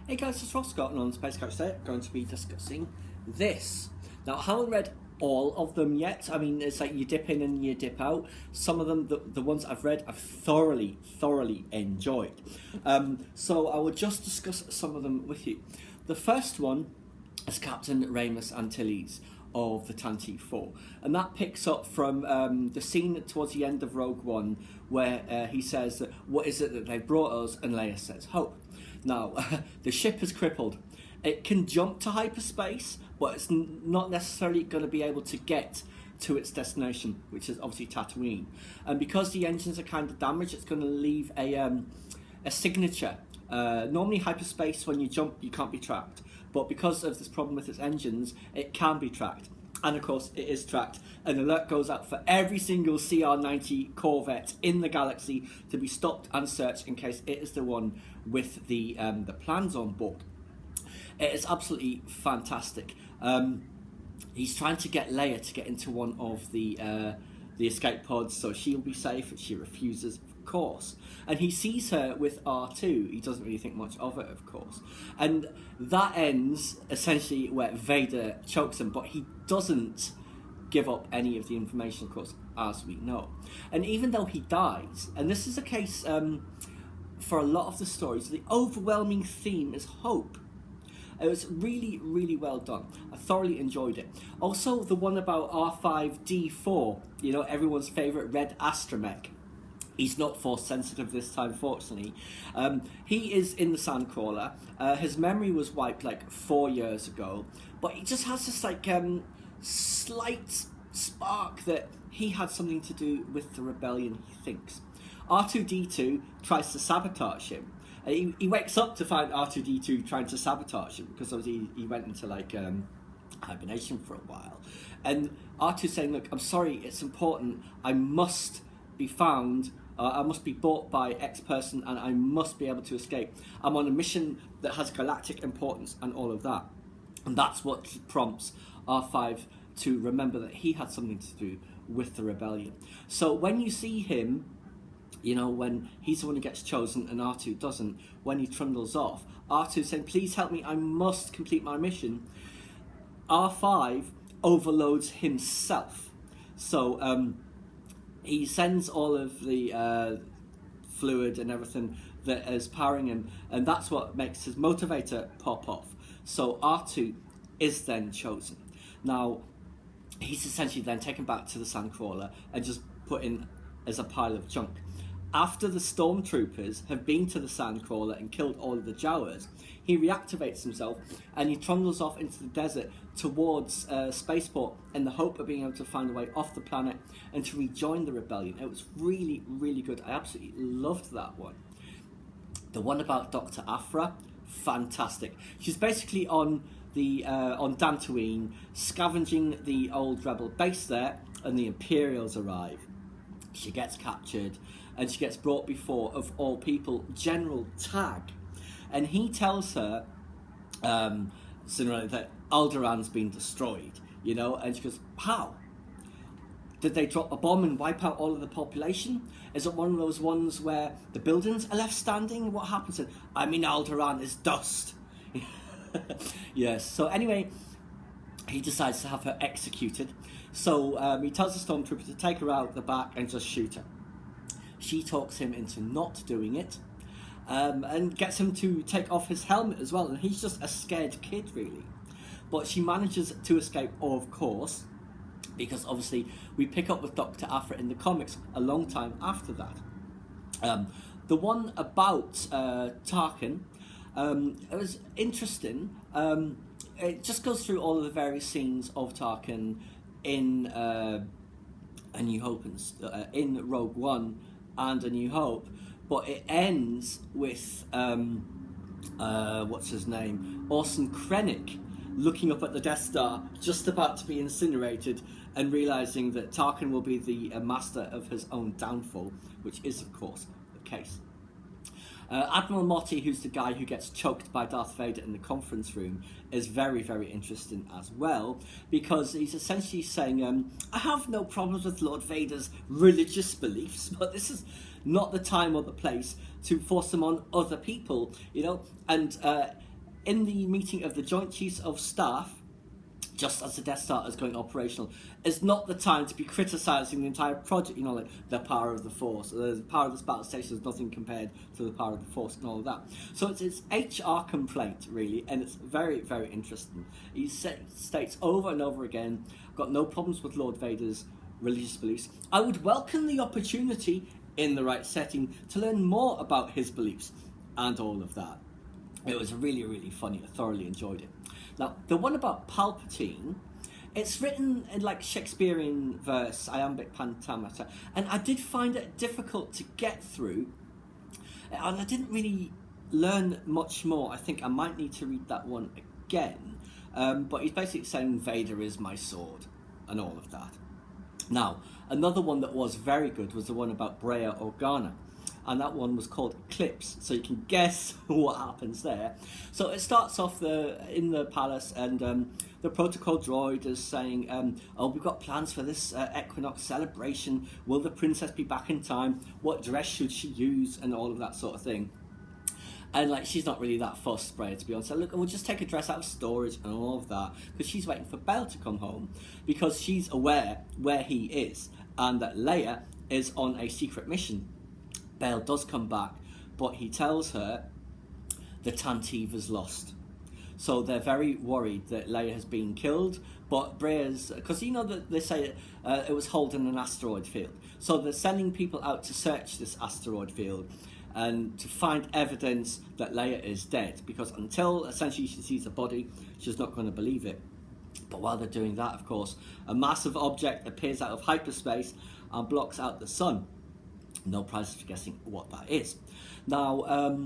Hey guys, it's Ross Scott and on Space Couch today, going to be discussing this. Now, I haven't read all of them yet. I mean, it's like you dip in and you dip out. Some of them, the ones I've read, I've thoroughly enjoyed. So I will just discuss some of them with you. The first one is Captain Ramus Antilles of the Tantive 4, and that picks up from the scene towards the end of Rogue One where he says that what is it that they brought us, and Leia says hope. Now the ship is crippled. It can jump to hyperspace, but it's not necessarily going to be able to get to its destination, which is obviously Tatooine, and because the engines are kind of damaged, it's going to leave a signature. Normally hyperspace, when you jump you can't be tracked, but because of this problem with its engines, it can be tracked. And of course, it is tracked. An alert goes out for every single CR-90 Corvette in the galaxy to be stopped and searched in case it is the one with the plans on board. It is absolutely fantastic. He's trying to get Leia to get into one of the escape pods so she'll be safe, and she refuses, of course. And he sees her with R2. He doesn't really think much of it, of course. And that ends essentially where Vader chokes him, but he doesn't give up any of the information, of course, as we know. And even though he dies, and this is a case for a lot of the stories, the overwhelming theme is hope. It was really well done. I thoroughly enjoyed it. Also, the one about R5-D4, you know, everyone's favourite red astromech. He's not force sensitive this time, fortunately. He is in the Sandcrawler. His memory was wiped like 4 years ago, but he just has this like slight spark that he had something to do with the rebellion, he thinks. R2-D2 tries to sabotage him. He wakes up to find R2-D2 trying to sabotage him, because obviously he went into like hibernation for a while. And R2 saying, look, I'm sorry, it's important, I must be found, I must be bought by X person, and I must be able to escape. I'm on a mission that has galactic importance and all of that. And that's what prompts R5 to remember that he had something to do with the rebellion. So when you see him, you know, when he's the one who gets chosen and R2 doesn't, when he trundles off, R2 saying, please help me, I must complete my mission. R5 overloads himself. So he sends all of the fluid and everything that is powering him, and that's what makes his motivator pop off. So R2 is then chosen. Now, he's essentially then taken back to the Sandcrawler and just put in as a pile of junk. After the stormtroopers have been to the Sandcrawler and killed all of the Jawas, he reactivates himself and he trundles off into the desert towards Spaceport in the hope of being able to find a way off the planet and to rejoin the rebellion. It was really good. I absolutely loved that one. The one about Dr. Aphra, fantastic. She's basically on the on Dantooine, scavenging the old rebel base there, and the Imperials arrive. She gets captured, and she gets brought before, of all people, General Tag. And he tells her that Alderaan's been destroyed, you know, and she goes, how? Did they drop a bomb and wipe out all of the population? Is it one of those ones where the buildings are left standing? What happens? I mean, Alderaan is dust. Yes, so anyway, he decides to have her executed. So he tells the stormtrooper to take her out the back and just shoot her. She talks him into not doing it, and gets him to take off his helmet as well, and he's just a scared kid, really. But she manages to escape, of course, because obviously we pick up with Dr. Aphra in the comics a long time after that. The one about Tarkin, it was interesting. It just goes through all of the various scenes of Tarkin in A New Hope and in Rogue One and A New Hope, but it ends with what's his name, Orson Krennic, looking up at the Death Star, just about to be incinerated, and realizing that Tarkin will be the master of his own downfall, which is, of course, the case. Admiral Motti, who's the guy who gets choked by Darth Vader in the conference room, is very interesting as well, because he's essentially saying, I have no problems with Lord Vader's religious beliefs, but this is not the time or the place to force them on other people, you know, and in the meeting of the Joint Chiefs of Staff, just as the Death Star is going operational, is not the time to be criticising the entire project, you know, like the power of the Force. The power of this battle station is nothing compared to the power of the Force and all of that. So it's HR complaint, really, and it's very, very interesting. He states over and over again, got no problems with Lord Vader's religious beliefs. I would welcome the opportunity, in the right setting, to learn more about his beliefs and all of that. It was really, really funny. I thoroughly enjoyed it. Now, the one about Palpatine, it's written in like Shakespearean verse, iambic pentameter, and I did find it difficult to get through, and I didn't really learn much more. I think I might need to read that one again, but he's basically saying Vader is my sword, and all of that. Now, another one that was very good was the one about Breha Organa, and that one was called Eclipse, so you can guess what happens there. So it starts off in the palace, and the protocol droid is saying, oh, we've got plans for this equinox celebration. Will the princess be back in time? What dress should she use? And all of that sort of thing. And like, she's not really that fussed, Breha, to be honest. So look, we'll just take a dress out of storage and all of that, because she's waiting for Bell to come home, because she's aware where he is, and that Leia is on a secret mission. Bell does come back, but he tells her the Tantiva's lost. So they're very worried that Leia has been killed, but Breha's, because you know that they say it was holding an asteroid field. So they're sending people out to search this asteroid field and to find evidence that Leia is dead, because until essentially she sees a body, she's not going to believe it. But while they're doing that, of course, a massive object appears out of hyperspace and blocks out the sun. No prizes for guessing what that is. Now,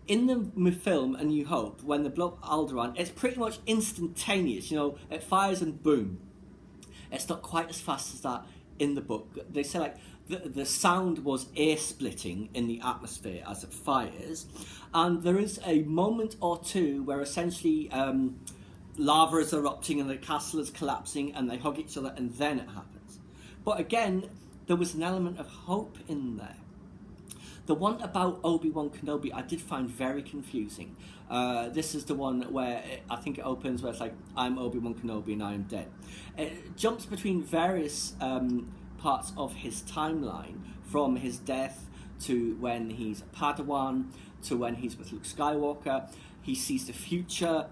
in the film A New Hope, when they blow up Alderaan, it's pretty much instantaneous. You know, it fires and boom. It's not quite as fast as that in the book. They say like the sound was ear-splitting in the atmosphere as it fires, and there is a moment or two where essentially lava is erupting and the castle is collapsing and they hug each other, and then it happens. But again, there was an element of hope in there. The one about Obi-Wan Kenobi I did find very confusing. This is the one where I think it opens where it's like, I'm Obi-Wan Kenobi and I am dead. It jumps between various parts of his timeline, from his death to when he's a Padawan, to when he's with Luke Skywalker. He sees the future,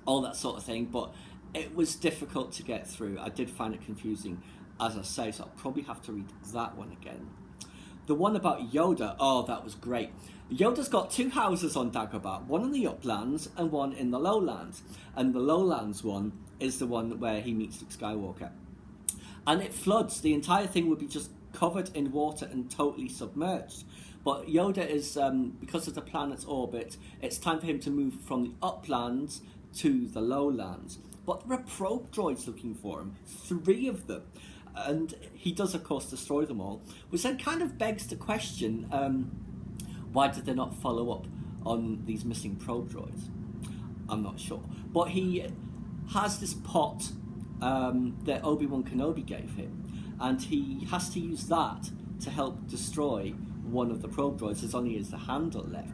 all that sort of thing, but it was difficult to get through. I did find it confusing, as I say, so I'll probably have to read that one again. The one about Yoda, oh, that was great. Yoda's got two houses on Dagobah, one in the uplands and one in the lowlands. And the lowlands one is the one where he meets Luke Skywalker. And it floods. The entire thing would be just covered in water and totally submerged. But Yoda is, because of the planet's orbit, it's time for him to move from the uplands to the lowlands. But there are probe droids looking for him, 3 of them. And he does, of course, destroy them all, which then kind of begs the question, why did they not follow up on these missing probe droids? I'm not sure. But he has this pot that Obi-Wan Kenobi gave him, and he has to use that to help destroy one of the probe droids. There's only the handle left.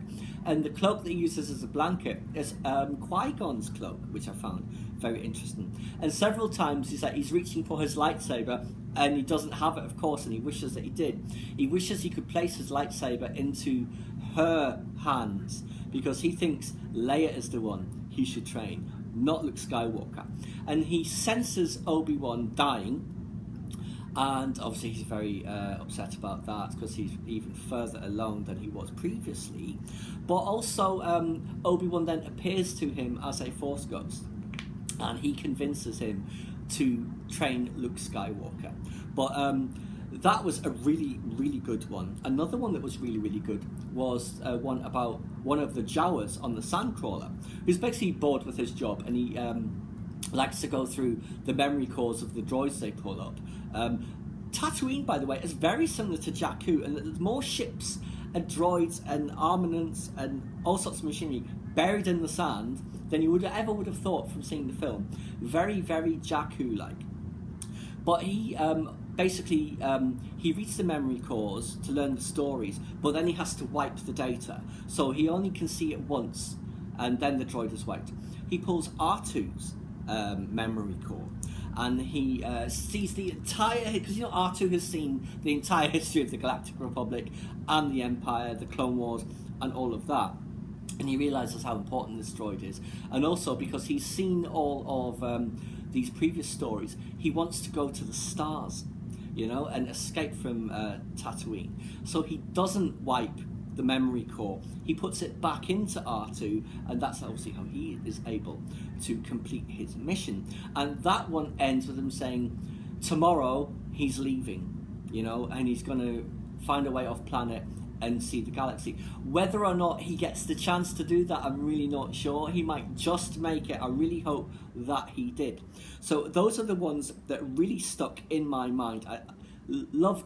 And the cloak that he uses as a blanket is Qui-Gon's cloak, which I found very interesting. And several times he's reaching for his lightsaber, and he doesn't have it, of course, and he wishes that he did. He wishes he could place his lightsaber into her hands, because he thinks Leia is the one he should train, not Luke Skywalker. And he senses Obi-Wan dying, and obviously he's very upset about that, because he's even further alone than he was previously. But also Obi-Wan then appears to him as a Force ghost, and he convinces him to train Luke Skywalker. But that was a really, really good one. Another one that was really, really good was one about one of the Jawas on the Sandcrawler, who's basically bored with his job, and he likes to go through the memory cores of the droids they pull up. Tatooine, by the way, is very similar to Jakku, and there's more ships and droids and armaments and all sorts of machinery buried in the sand than you would have thought from seeing the film. Very, very Jakku-like. But he basically he reads the memory cores to learn the stories, but then he has to wipe the data, so he only can see it once and then the droid is wiped. He pulls R2's memory core, and he sees the entire, because R2 has seen the entire history of the Galactic Republic and the Empire, the Clone Wars, and all of that. And he realizes how important this droid is, and also because he's seen all of these previous stories, he wants to go to the stars, and escape from Tatooine. So he doesn't wipe the memory core. He puts it back into R2, and that's obviously how he is able to complete his mission. And that one ends with him saying, tomorrow he's leaving, and he's going to find a way off planet and see the galaxy. Whether or not he gets the chance to do that, I'm really not sure. He might just make it. I really hope that he did. So those are the ones that really stuck in my mind. I love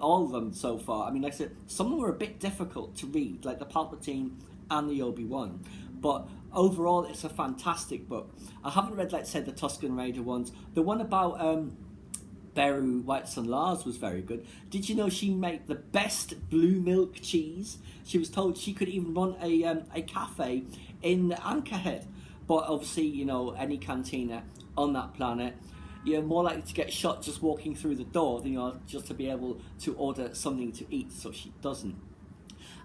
all of them so far. I mean, like I said, some of them were a bit difficult to read, like the Palpatine and the Obi-Wan. But overall, it's a fantastic book. I haven't read, like I said, the Tusken Raider ones. The one about Beru White Lars was very good. Did you know she made the best blue milk cheese? She was told she could even run a cafe in Anchorhead. But obviously, any cantina on that planet, you're more likely to get shot just walking through the door than you are just to be able to order something to eat, so she doesn't.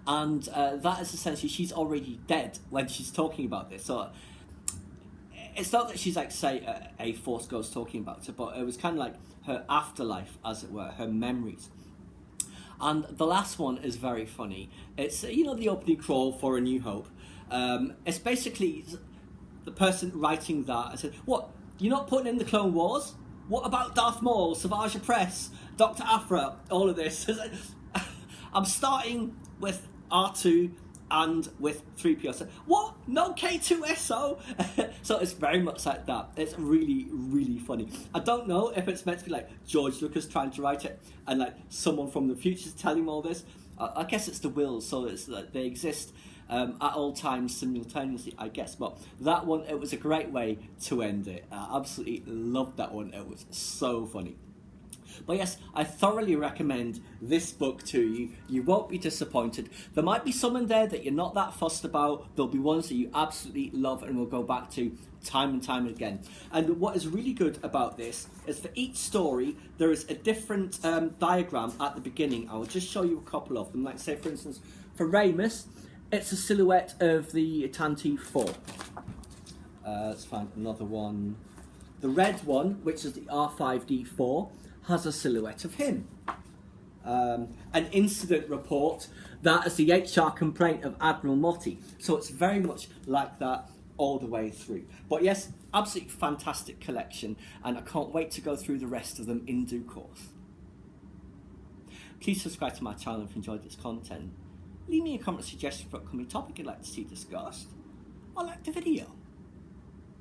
And that is essentially, she's already dead when she's talking about this. So it's not that she's like, say, a Force ghost talking about her, but it was kind of like her afterlife, as it were, her memories. And the last one is very funny. It's, the opening crawl for A New Hope. It's basically the person writing that and said, what, you're not putting in the Clone Wars? What about Darth Maul, Savage Opress, Dr. Aphra, all of this? I'm starting with R2 and with 3PO. So, what? No K2SO? So it's very much like that. It's really, really funny. I don't know if it's meant to be like George Lucas trying to write it and like someone from the future is telling him all this. I guess it's the wills, so it's like they exist at all times simultaneously, I guess. But that one, it was a great way to end it. I absolutely loved that one. It was so funny. But yes, I thoroughly recommend this book to you. You won't be disappointed. There might be some in there that you're not that fussed about. There'll be ones that you absolutely love and will go back to time and time again. And what is really good about this is for each story, there is a different diagram at the beginning. I will just show you a couple of them. Like say, for instance, for Ramus, it's a silhouette of the Tantive 4. Let's find another one. The red one, which is the R5D4, has a silhouette of him. An incident report, that is the HR complaint of Admiral Motti. So it's very much like that all the way through. But yes, absolutely fantastic collection, and I can't wait to go through the rest of them in due course. Please subscribe to my channel if you enjoyed this content. Leave me a comment suggestion for an upcoming topic you'd like to see discussed, or like the video.